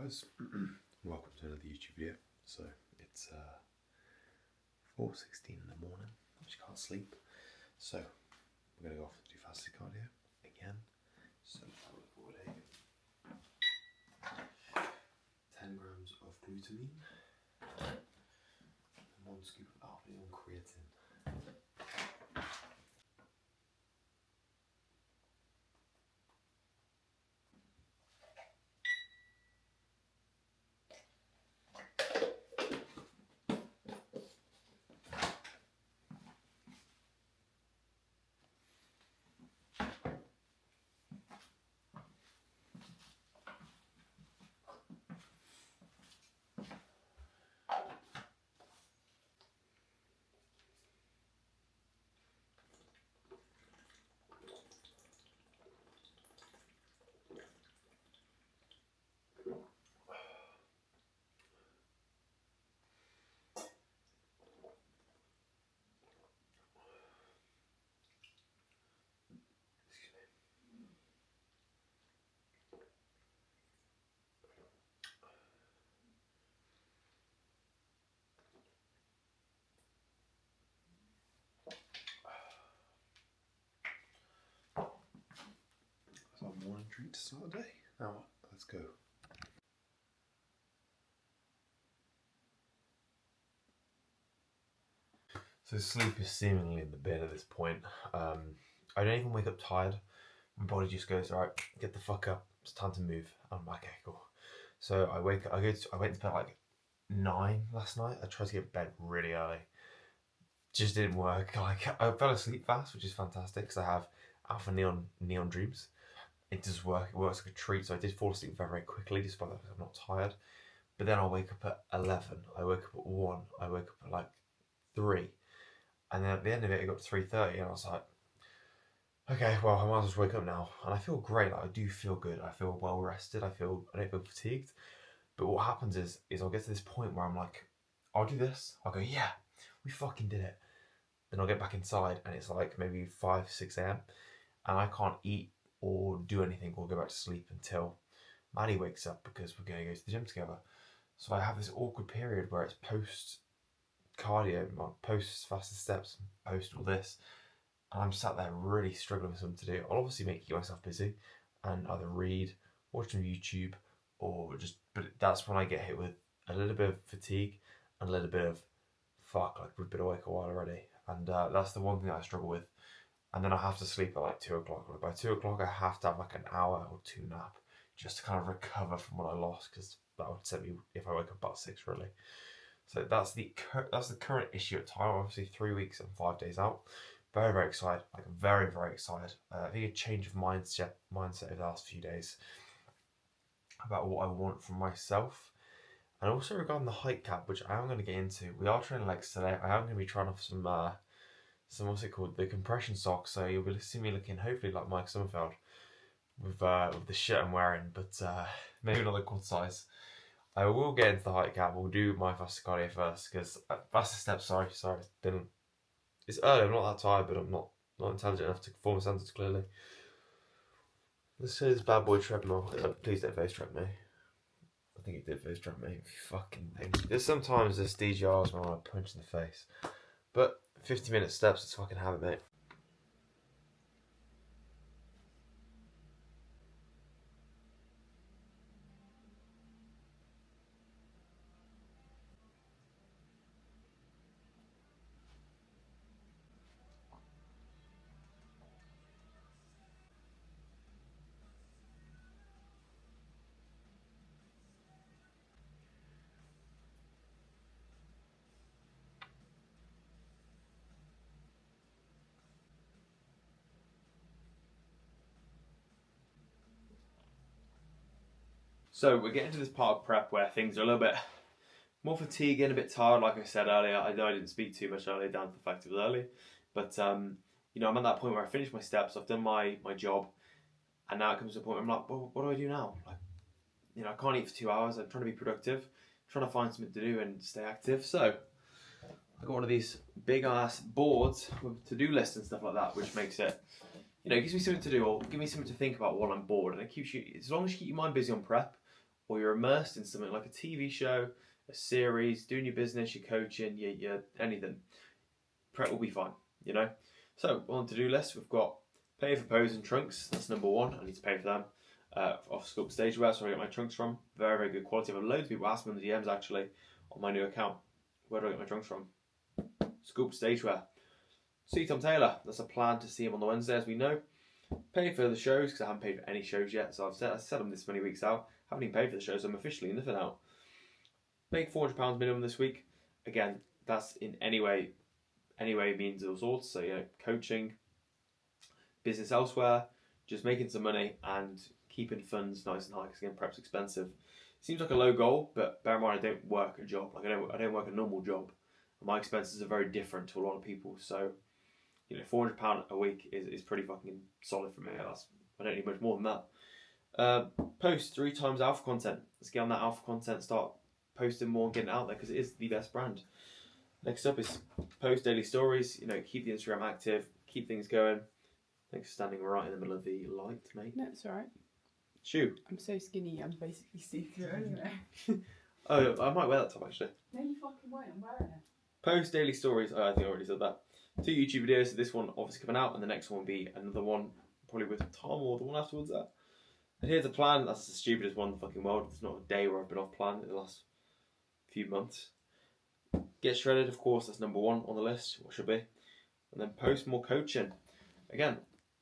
guys, welcome to another YouTube video. So it's 4:16 in the morning, I just can't sleep. So we're going to go off and do fasted cardio again. So I'll look forward here. 10 grams of glutamine and 1 scoop of alpha-neon creatine. That's our morning treat to start the day. Now, let's go. So sleep is seemingly in the bin at this point. I don't even wake up tired. My body just goes, all right, get the fuck up. It's time to move. I'm like, okay, cool. So I went to bed at like 9 last night. I tried to get to bed really early. Just didn't work. Like I fell asleep fast, which is fantastic because I have alpha neon dreams. It does work. It works like a treat. So I did fall asleep very, very quickly, despite the fact I'm not tired. But then I'll wake up at 11. I woke up at 1. I woke up at like 3. And then at the end of it, it got to 3:30, and I was like, okay, well, I might as well wake up now. And I feel great. Like, I do feel good. I feel well rested. I don't feel fatigued. But what happens is I'll get to this point where I'm like, I'll do this. I'll go, yeah, we fucking did it. Then I'll get back inside, and it's like maybe 5, 6 a.m. And I can't eat or do anything or go back to sleep until Maddie wakes up because we're going to go to the gym together. So I have this awkward period where it's post cardio, post faster steps, post all this, and I'm sat there really struggling with something to do. I'll obviously keep myself busy and either read, watch some YouTube, or just, but that's when I get hit with a little bit of fatigue and a little bit of fuck, like we've been awake a while already, and that's the one thing that I struggle with. And then I have to sleep at like 2 o'clock. By 2 o'clock I have to have like an hour or 2 nap just to kind of recover from what I lost, because that would set me if I wake up about 6 really. So that's the current issue at time. Obviously 3 weeks and 5 days out. Very, very excited. Like very, very excited. I think a change of mindset over the last few days about what I want from myself. And also regarding the height cap, which I am going to get into. We are training legs today. I am going to be trying off some what's it called? The compression socks. So you'll be seeing me looking hopefully like Mike Sommerfeld with the shit I'm wearing, but maybe not the quad size. I will get into the height cap. We'll do my faster cardio first because faster steps. Sorry, it's early. I'm not that tired, but I'm not intelligent enough to form a sentence clearly. Let's say this bad boy treadmill. Please don't face trap me. I think he did face trap me. Fucking thing. There's sometimes this DGRs when I want to punch in the face, but 50-minute steps. Let's fucking have it, mate. So we're getting to this part of prep where things are a little bit more fatiguing, a bit tired. Like I said earlier, I know I didn't speak too much earlier down to the fact it was early, but you know, I'm at that point where I finished my steps, I've done my job, and now it comes to a point where I'm like, well, what do I do now? Like, you know, I can't eat for 2 hours. I'm trying to be productive, trying to find something to do and stay active. So I got one of these big ass boards with to-do lists and stuff like that, which makes it, you know, it gives me something to do or give me something to think about while I'm bored, and it keeps you, as long as you keep your mind busy on prep, or you're immersed in something like a TV show, a series, doing your business, your coaching, your anything, prep will be fine, you know? So on the to-do list, we've got pay for pose and trunks. That's number one. I need to pay for them. Off Sculpt Stage Wear, so I get my trunks from. Very, very good quality. I've had loads of people ask me in the DMs actually on my new account, where do I get my trunks from? Sculpt Stage Wear. See Tom Taylor. That's a plan to see him on the Wednesday, as we know. Pay for the shows, because I haven't paid for any shows yet. So I said them this many weeks out. Haven't even paid for the shows. I'm officially nothing out. Make £400 minimum this week. Again, that's in any way means all sorts. So coaching, business elsewhere, just making some money and keeping funds nice and high, because again, prep's expensive. Seems like a low goal, but bear in mind I don't work a job. Like I don't work a normal job. My expenses are very different to a lot of people. So £400 a week is pretty fucking solid for me. I don't need much more than that. Post 3 times alpha content. Let's get on that alpha content. Start posting more and getting it out there, because it is the best brand. Next up is post daily stories. Keep the Instagram active, keep things going. Thanks for standing right in the middle of the light, mate. No, it's alright. Shoe. I'm so skinny, I'm basically see-through anyway. Oh, I might wear that top actually. No, you fucking won't. I'm wearing it. Post daily stories. Oh, I think I already said that. 2 YouTube videos. So this one obviously coming out, and the next one will be another one, probably with Tom or the one afterwards. And here's a plan. That's the stupidest one in the fucking world. There's not a day where I've been off plan in the last few months. Get shredded, of course. That's number 1 on the list. What should be? And then post more coaching. Again,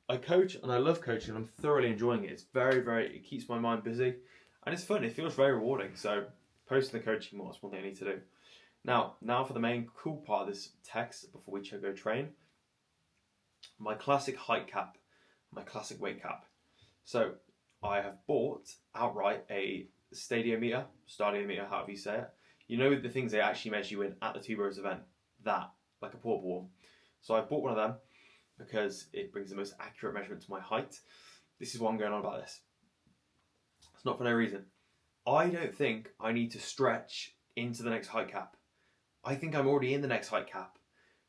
I coach and I love coaching. I'm thoroughly enjoying it. It's it keeps my mind busy, and it's fun. It feels very rewarding. So posting the coaching more is one thing I need to do. Now for the main cool part of this text before we go train. My classic height cap, my classic weight cap. So I have bought outright a stadiometer, however you say it. The things they actually measure you in at the Two Bros event. That, like a portable one. So I bought one of them because it brings the most accurate measurement to my height. This is why I'm going on about this. It's not for no reason. I don't think I need to stretch into the next height cap. I think I'm already in the next height cap.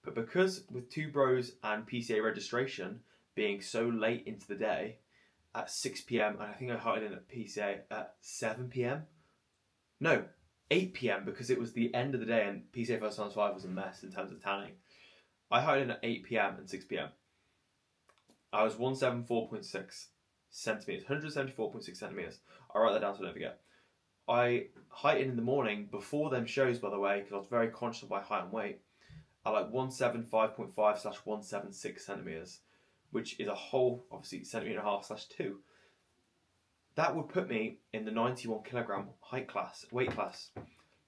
But because with Two Bros and PCA registration being so late into the day, at 6 PM, and I think I heighted in at PCA at 7 PM? No, 8 PM, because it was the end of the day and PCA First Times 5 was a mess in terms of tanning. I heighted in at 8 PM and 6 PM. I was 174.6 centimetres, 174.6 centimetres. I'll write that down so I don't forget. I heightened in the morning before them shows, by the way, because I was very conscious of my height and weight, at like 175.5/176 centimetres, which is a whole, obviously, centimetre and a half /2. That would put me in the 91 kilogram weight class. But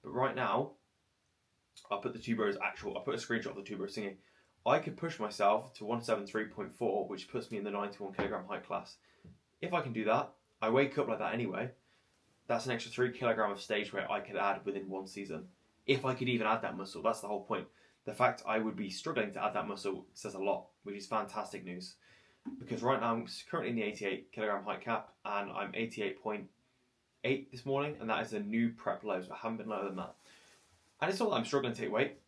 right now, I'll put the Two Bros I put a screenshot of the Two Bros singing. I could push myself to 173.4, which puts me in the 91 kilogram height class. If I can do that, I wake up like that anyway. That's an extra 3 kilogram of stage weight I could add within 1 season. If I could even add that muscle, that's the whole point. The fact I would be struggling to add that muscle says a lot, which is fantastic news. Because right now I'm currently in the 88 kilogram height cap, and I'm 88.8 this morning, and that is a new prep low, so I haven't been lower than that. And it's not that I'm struggling to take weight.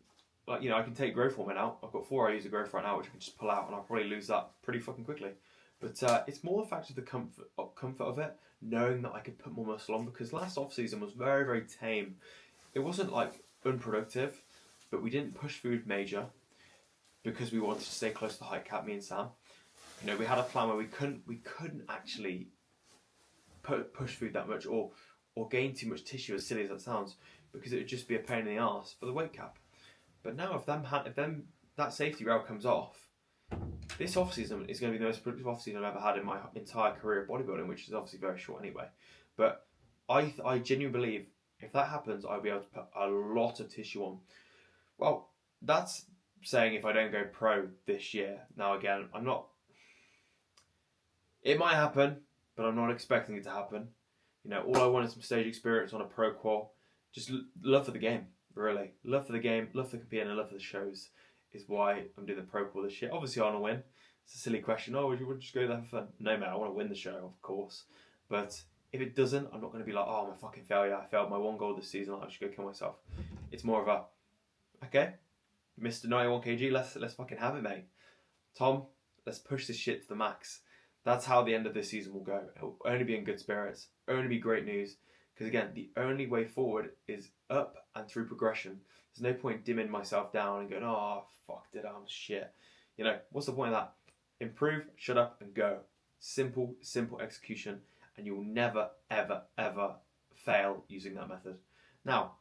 Like, I can take growth hormone out. I've got 4 IUs of growth right now, which I can just pull out, and I'll probably lose that pretty fucking quickly. But it's more the fact of the comfort of it, knowing that I could put more muscle on, because last off-season was very, very tame. It wasn't like unproductive, but we didn't push food major because we wanted to stay close to the height cap, me and Sam. We had a plan where we couldn't actually push food that much or gain too much tissue, as silly as that sounds, because it would just be a pain in the arse for the weight cap. But now if that safety rail comes off, this off-season is going to be the most productive off-season I've ever had in my entire career of bodybuilding, which is obviously very short anyway. But I genuinely believe if that happens, I'll be able to put a lot of tissue on. Well, that's saying if I don't go pro this year. Now again, I'm not... It might happen, but I'm not expecting it to happen. All I want is some stage experience on a pro qual. Just love for the game, really. Love for the game, love for competing, and love for the shows is why I'm doing the pro qual this year. Obviously, I want to win. It's a silly question. Oh, would you just go there for fun? No, man, I want to win the show, of course. But if it doesn't, I'm not going to be like, oh, I'm a fucking failure. I failed my one goal this season. I should go kill myself. It's more of a, okay, Mr. 91 kg, let's fucking have it, mate. Tom, let's push this shit to the max. That's how the end of this season will go. It'll only be in good spirits. Only be great news. Because again, the only way forward is up and through progression. There's no point dimming myself down and going, oh, fuck, did I'm shit. You know, what's the point of that? Improve, shut up, and go. Simple execution, and you'll never, ever, ever fail using that method. Now,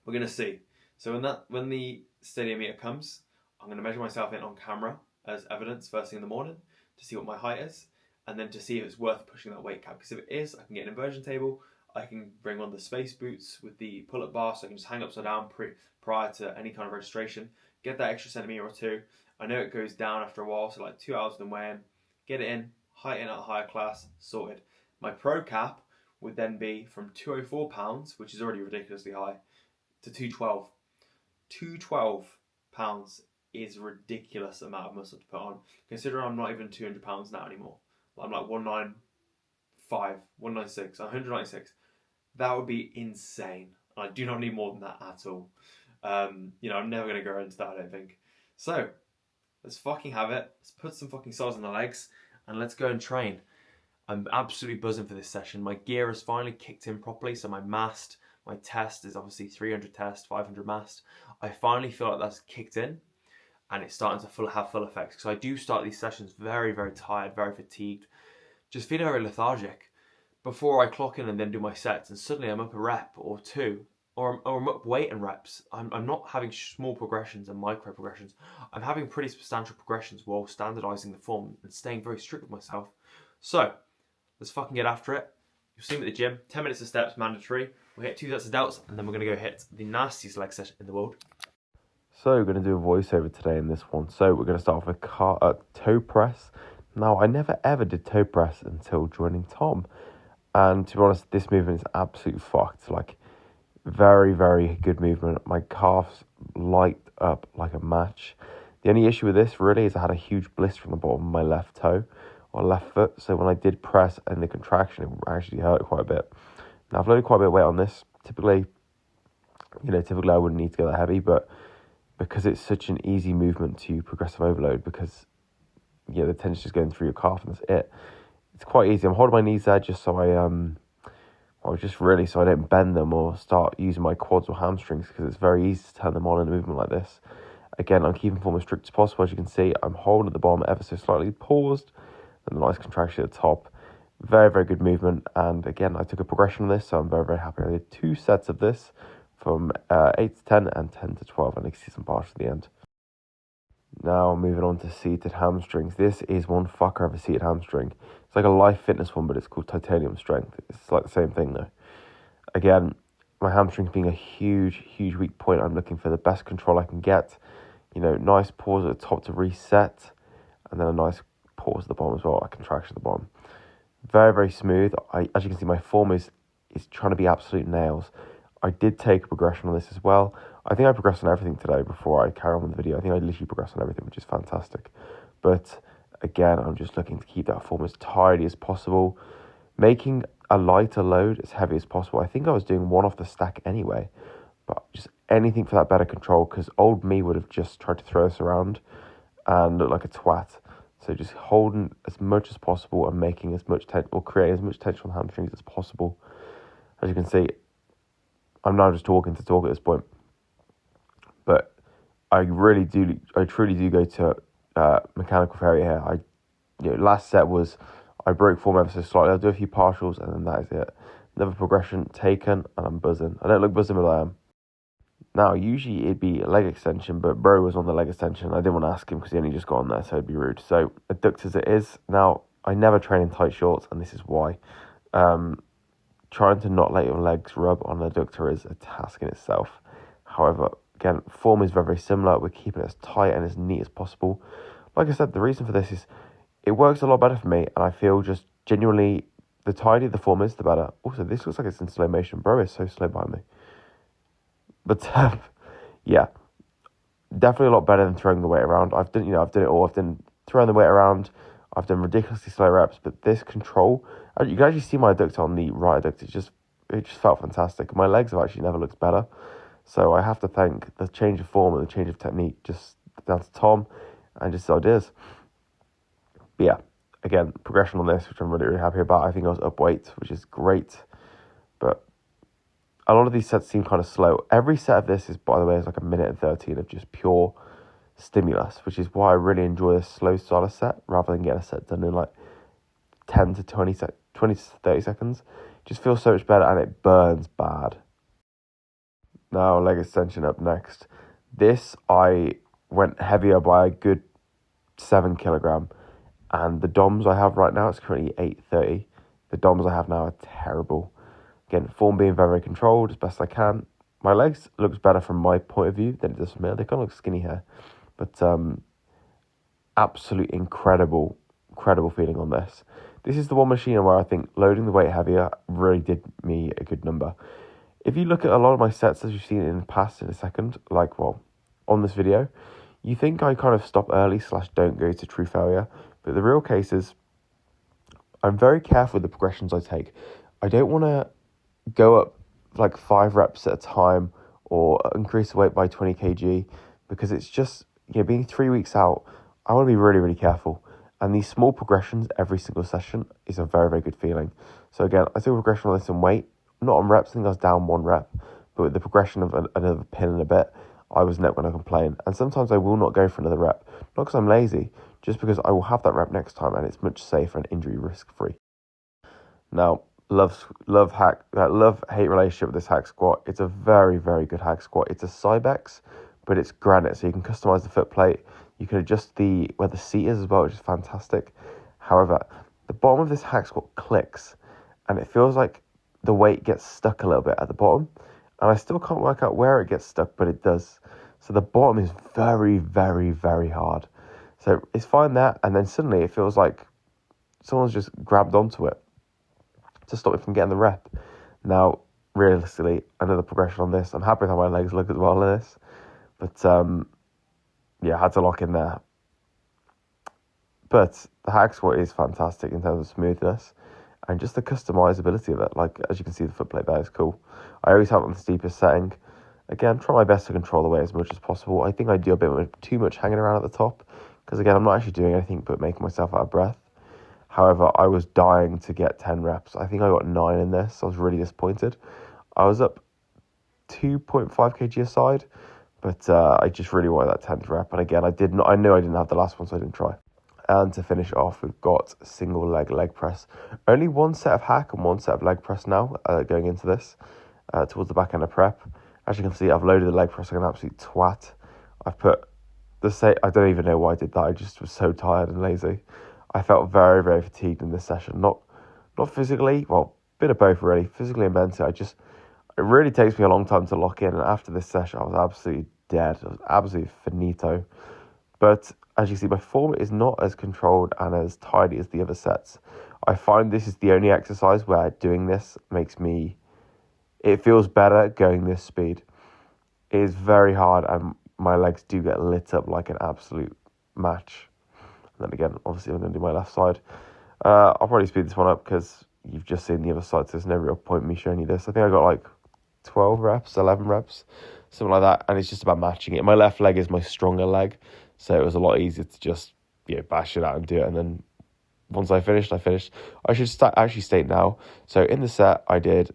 we're going to see. So when the stadiometer comes, I'm going to measure myself in on camera as evidence first thing in the morning to see what my height is, and then to see if it's worth pushing that weight cap. Because if it is, I can get an inversion table. I can bring on the space boots with the pull-up bar, so I can just hang upside down prior to any kind of registration. Get that extra centimetre or two. I know it goes down after a while, so like 2 hours of them weighing. Get it in, height in at a higher class, sorted. My pro cap would then be from 204 pounds, which is already ridiculously high, to 212. 212 pounds is a ridiculous amount of muscle to put on. Considering I'm not even 200 pounds now anymore. I'm like 195, 196, 196. That would be insane. I do not need more than that at all. I'm never going to go into that, I don't think. So, let's fucking have it. Let's put some fucking sods on the legs and let's go and train. I'm absolutely buzzing for this session. My gear has finally kicked in properly, so my test is obviously 300 test, 500 mast. I finally feel like that's kicked in and it's starting to have full effects. Because I do start these sessions very, very tired, very fatigued, just feeling very lethargic before I clock in and then do my sets, and suddenly I'm up a rep or two, or I'm up weight and reps. I'm not having small progressions and micro progressions. I'm having pretty substantial progressions while standardizing the form and staying very strict with myself. So, let's fucking get after it. You'll see me at the gym. 10 minutes of steps, mandatory. We'll hit 2 sets of delts, and then we're going to go hit the nastiest leg session in the world. So we're going to do a voiceover today in this one. So we're going to start off with toe press. Now, I never ever did toe press until joining Tom. And to be honest, this movement is absolutely fucked. Like, very, very good movement. My calves light up like a match. The only issue with this really is I had a huge blister on the bottom of my left toe or left foot. So when I did press and the contraction, it actually hurt quite a bit. Now, I've loaded quite a bit of weight on this. Typically I wouldn't need to go that heavy, but because it's such an easy movement to progressive overload, because the tension's just going through your calf and that's it. It's quite easy. I'm holding my knees there just so so I don't bend them or start using my quads or hamstrings, because it's very easy to turn them on in a movement like this. Again, I'm keeping form as strict as possible. As you can see, I'm holding at the bottom ever so slightly, paused, and a nice contraction at the top. Very, very good movement. And again, I took a progression on this, so I'm very, very happy. I did 2 sets of this from 8 to 10 and 10 to 12, and I can see some bars at the end. Now, moving on to seated hamstrings. This is one fucker of a seated hamstring. It's like a Life Fitness one, but it's called titanium strength. It's like the same thing though. Again, my hamstrings being a huge, huge weak point, I'm looking for the best control I can get. Nice pause at the top to reset, and then a nice pause at the bottom as well, a contraction at the bottom. Very, very smooth. As you can see, my form is trying to be absolute nails. I did take a progression on this as well. I think I progressed on everything today before I carry on with the video. I think I literally progressed on everything, which is fantastic. But again, I'm just looking to keep that form as tidy as possible, making a lighter load as heavy as possible. I think I was doing 1 off the stack anyway, but just anything for that better control, because old me would have just tried to throw this around and look like a twat. So just holding as much as possible and making as much tension, or creating as much tension on the hamstrings as possible. As you can see, I'm now just talking to talk at this point. But I truly do go to mechanical failure here. Last set was, I broke form ever so slightly. I'll do a few partials and then that is it. Another progression taken and I'm buzzing. I don't look buzzing, but I am. Now, usually it'd be a leg extension, but bro was on the leg extension. I didn't want to ask him because he only just got on there, so it'd be rude. So, adductors it is. Now, I never train in tight shorts, and this is why. Trying to not let your legs rub on an adductor is a task in itself. However, again, form is very, very similar. We're keeping it as tight and as neat as possible. Like I said, the reason for this is it works a lot better for me, and I feel just genuinely, the tidier the form is, the better. Also, this looks like it's in slow motion. Bro is so slow behind me. But yeah, definitely a lot better than throwing the weight around. I've done it all. I've done throwing the weight around. I've done ridiculously slow reps, but this control, you can actually see my adductor on the right adductor. It just felt fantastic. My legs have actually never looked better. So I have to thank the change of form and the change of technique just down to Tom and just his ideas. But yeah, again, progression on this, which I'm really, really happy about. I think I was up weight, which is great. but a lot of these sets seem kind of slow. Every set of this is, by the way, is like 1:13 of just pure stimulus, which is why I really enjoy a slow starter set rather than getting a set done in like 10 to 20 to 30 seconds. It just feels so much better and it burns bad. Now leg extension up next. This I went heavier by a good 7 kilogram, and the DOMs I have right now, it's currently 830. The DOMs I have now are terrible. Again, form being very, very controlled as best I can. My legs looks better from my point of view than it does from me. They kind of look skinny here, but absolute incredible feeling on this. This is the one machine where I think loading the weight heavier really did me a good number. If you look at a lot of my sets, as you've seen in the past in a second, like, well, on this video, you think I kind of stop early / don't go to true failure. But the real case is I'm very careful with the progressions I take. I don't want to go up like 5 reps at a time or increase the weight by 20 kg because it's just, being 3 weeks out, I want to be really, really careful. And these small progressions every single session is a very, very good feeling. So again, I took a progression on this in weight, not on reps. I think I was down 1 rep, but with the progression of another pin and a bit, I was not going to complain. And sometimes I will not go for another rep, not because I'm lazy, just because I will have that rep next time and it's much safer and injury risk free. Now, love-hate relationship with this hack squat. It's a very, very good hack squat. It's a Cybex, but it's granite, so you can customize the foot plate. You can adjust where the seat is as well, which is fantastic. However, the bottom of this hack squat clicks, and it feels like the weight gets stuck a little bit at the bottom. And I still can't work out where it gets stuck, but it does. So the bottom is very, very, very hard. So it's fine there, and then suddenly it feels like someone's just grabbed onto it to stop me from getting the rep. Now, realistically, another progression on this. I'm happy with how my legs look as well in this. But, I had to lock in there. But the hack squat is fantastic in terms of smoothness and just the customizability of it. Like, as you can see, the foot plate there is cool. I always have it on the steepest setting. Again, try my best to control the weight as much as possible. I think I do a bit too much hanging around at the top because, again, I'm not actually doing anything but making myself out of breath. However, I was dying to get 10 reps. I think I got 9 in this. I was really disappointed. I was up 2.5 kg aside, but I just really wanted that 10th rep. And again, I knew I didn't have the last one, so I didn't try. And to finish off, we've got single leg press. Only 1 set of hack and 1 set of leg press now going into this towards the back end of prep. As you can see, I've loaded the leg press like an absolute twat. I've put I don't even know why I did that. I just was so tired and lazy. I felt very, very fatigued in this session. Not physically, well, a bit of both really, physically and mentally. It really takes me a long time to lock in. And after this session, I was absolutely dead. I was absolutely finito. But as you see, my form is not as controlled and as tidy as the other sets. I find this is the only exercise where doing this it feels better going this speed. It is very hard and my legs do get lit up like an absolute match. And then again, obviously I'm going to do my left side. I'll probably speed this one up because you've just seen the other side, so there's no real point in me showing you this. I think I got like 12 reps, 11 reps, something like that, and it's just about matching it. My left leg is my stronger leg, so it was a lot easier to just bash it out and do it. And then once I finished. I should actually state now. So in the set, I did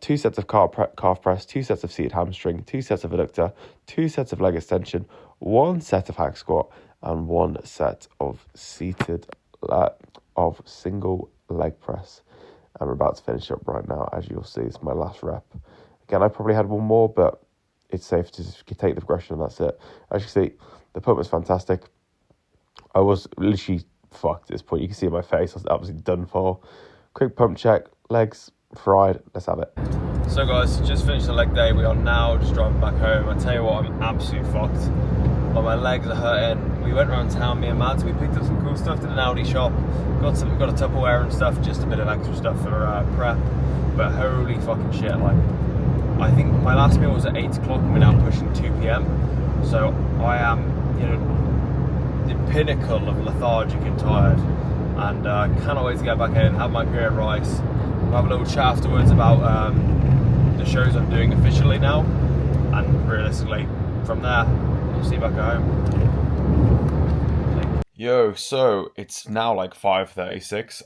2 sets of calf press, 2 sets of seated hamstring, 2 sets of adductor, 2 sets of leg extension, 1 set of hack squat, and 1 set of single leg press. And we're about to finish up right now, as you'll see. It's my last rep. Again, I probably had 1 more, but it's safe to just take the progression and that's it. As you see, the pump was fantastic. I was literally fucked at this point. You can see in my face, I was absolutely done for. Quick pump check, legs fried, let's have it. So guys, just finished the leg day. We are now just driving back home. I tell you what, I'm absolutely fucked. My legs are hurting. We went around town, me and Mads. We picked up some cool stuff, did an Aldi shop. Got a Tupperware and stuff, just a bit of extra stuff for prep. But holy fucking shit, like, I think my last meal was at 8 o'clock and we're now pushing 2 p.m. So I am, the pinnacle of lethargic and tired. And I cannot wait to get back in, have my beer at Rice. We'll have a little chat afterwards about the shows I'm doing officially now. And realistically, from there, we'll see you back at home. Yo, so it's now like 5:36.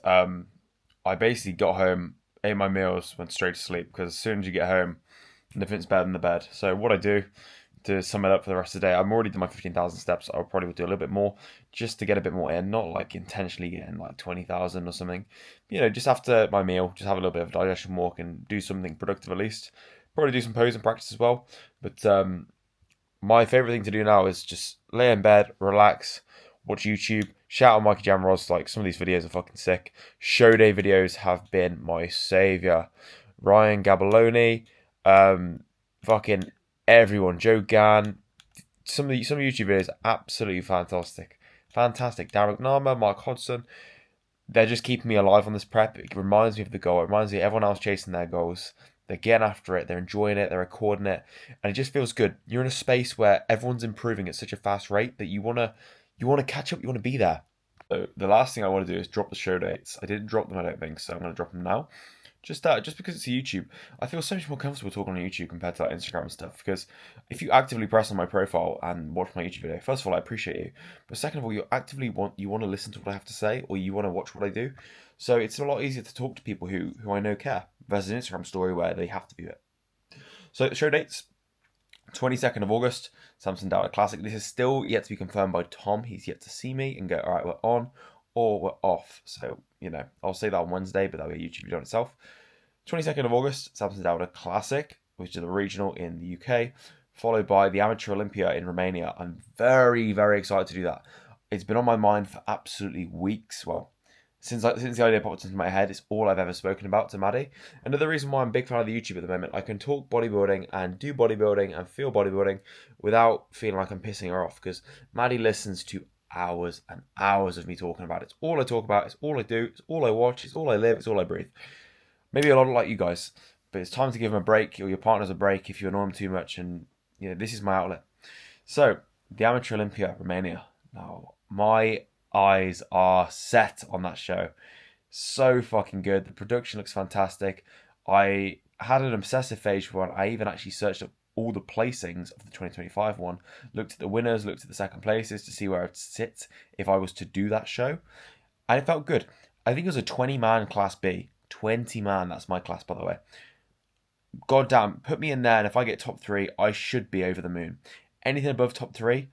I basically got home ate my meals, went straight to sleep, because as soon as you get home, nothing's better than the bed. So what I do to sum it up for the rest of the day, I'm already done my 15,000 steps. I'll probably do a little bit more just to get a bit more in, not like intentionally getting like 20,000 or something. Just after my meal, just have a little bit of a digestion walk and do something productive at least. Probably do some posing practice as well. But my favourite thing to do now is just lay in bed, relax, watch YouTube, shout out Mikey Jamroz. Like, some of these videos are fucking sick. Show day videos have been my saviour. Ryan Gabaloni, fucking everyone, Joe Gann. Some YouTube videos are absolutely fantastic. Fantastic. Darren McNamara, Mark Hodgson. They're just keeping me alive on this prep. It reminds me of the goal. It reminds me of everyone else chasing their goals. They're getting after it. They're enjoying it. They're recording it. And it just feels good. You're in a space where everyone's improving at such a fast rate that you want to catch up. You want to be there. So the last thing I want to do is drop the show dates. I didn't drop them, I don't think, so I'm going to drop them now. Just because it's YouTube, I feel so much more comfortable talking on YouTube compared to like Instagram and stuff. Because if you actively press on my profile and watch my YouTube video, first of all, I appreciate you. But second of all, you want to listen to what I have to say, or you want to watch what I do. So it's a lot easier to talk to people who I know care versus an Instagram story where they have to view it. So show dates: 22nd of August, Samson Dowler Classic. This is still yet to be confirmed by Tom. He's yet to see me and go, all right, we're on or we're off. So, I'll say that on Wednesday, but that'll be a YouTube video on itself. 22nd of August, Samson Dowler Classic, which is the regional in the UK, followed by the Amateur Olympia in Romania. I'm very, very excited to do that. It's been on my mind for absolutely weeks. Well, since the idea popped into my head, it's all I've ever spoken about to Maddie. Another reason why I'm a big fan of the YouTube at the moment, I can talk bodybuilding and do bodybuilding and feel bodybuilding without feeling like I'm pissing her off, because Maddie listens to hours and hours of me talking about it. It's all I talk about, it's all I do, it's all I watch, it's all I live, it's all I breathe. Maybe a lot like you guys, but it's time to give them a break, or your partners a break if you annoy them too much, and this is my outlet. So, the Amateur Olympia, Romania. Now, my eyes are set on that show. So fucking good. The production looks fantastic. I had an obsessive phase for one. I even actually searched up all the placings of the 2025 one, looked at the winners, looked at the second places to see where I'd sit if I was to do that show, and it felt good. I think it was a 20-man Class B. 20 man, that's my class, by the way. God damn, put me in there, and if I get top 3, I should be over the moon. Anything above top 3,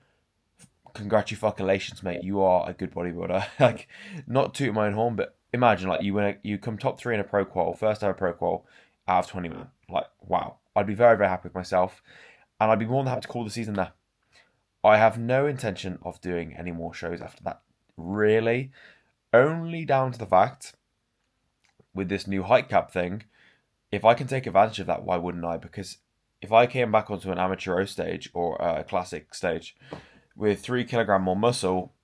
congratulations, mate. You are a good bodybuilder. Like, not toot my own horn, but imagine, like, you come top 3 in a pro qual, first ever pro qual, out of 20 man. Like, wow. I'd be very, very happy with myself, and I'd be more than happy to call the season there. I have no intention of doing any more shows after that, really. Only down to the fact, with this new height cap thing, if I can take advantage of that, why wouldn't I? Because if I came back onto an amateur O stage or a classic stage with 3 kilogram more muscle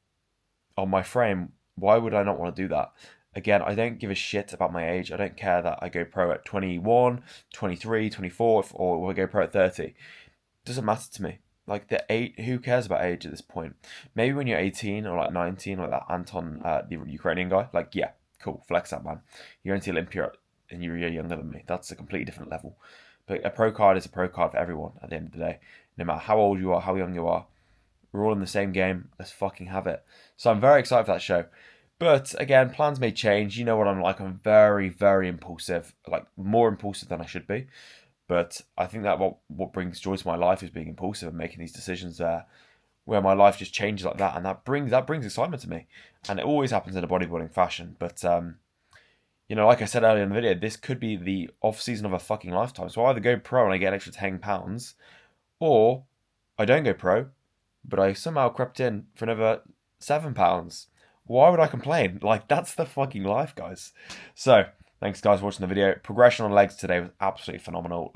on my frame, why would I not want to do that? Again, I don't give a shit about my age. I don't care that I go pro at 21, 23, 24, or I go pro at 30. It doesn't matter to me. Like, who cares about age at this point? Maybe when you're 18 or like 19, like that Anton, the Ukrainian guy, like, yeah, cool, flex that, man. You're into Olympia and you're younger than me. That's a completely different level. But a pro card is a pro card for everyone at the end of the day. No matter how old you are, how young you are, we're all in the same game. Let's fucking have it. So I'm very excited for that show. But again, plans may change. You know what I'm like. I'm very, very impulsive. Like, more impulsive than I should be. But I think that what brings joy to my life is being impulsive and making these decisions there, where my life just changes like that, and that brings excitement to me. And it always happens in a bodybuilding fashion. But like I said earlier in the video, this could be the off season of a fucking lifetime. So I either go pro and I get an extra 10 pounds, or I don't go pro, but I somehow crept in for another 7 pounds. Why would I complain? Like, that's the fucking life, guys. So thanks, guys, for watching the video. Progression on legs today was absolutely phenomenal.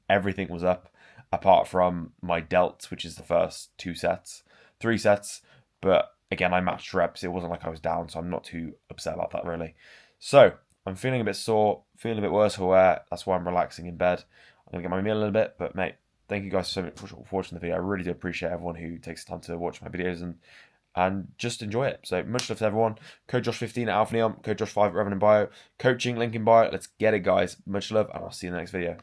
Everything was up, apart from my delts, which is the first 3 sets. But again, I matched reps. It wasn't like I was down, so I'm not too upset about that, really. So I'm feeling a bit sore, feeling a bit worse for wear. That's why I'm relaxing in bed. I'm going to get my meal a little bit. But, mate, thank you guys so much for watching the video. I really do appreciate everyone who takes the time to watch my videos and just enjoy it. So much love to everyone. Code Josh15 at Alpha Neon, code Josh5 at REVENANTBIO. Coaching, link in bio. Let's get it, guys. Much love, and I'll see you in the next video.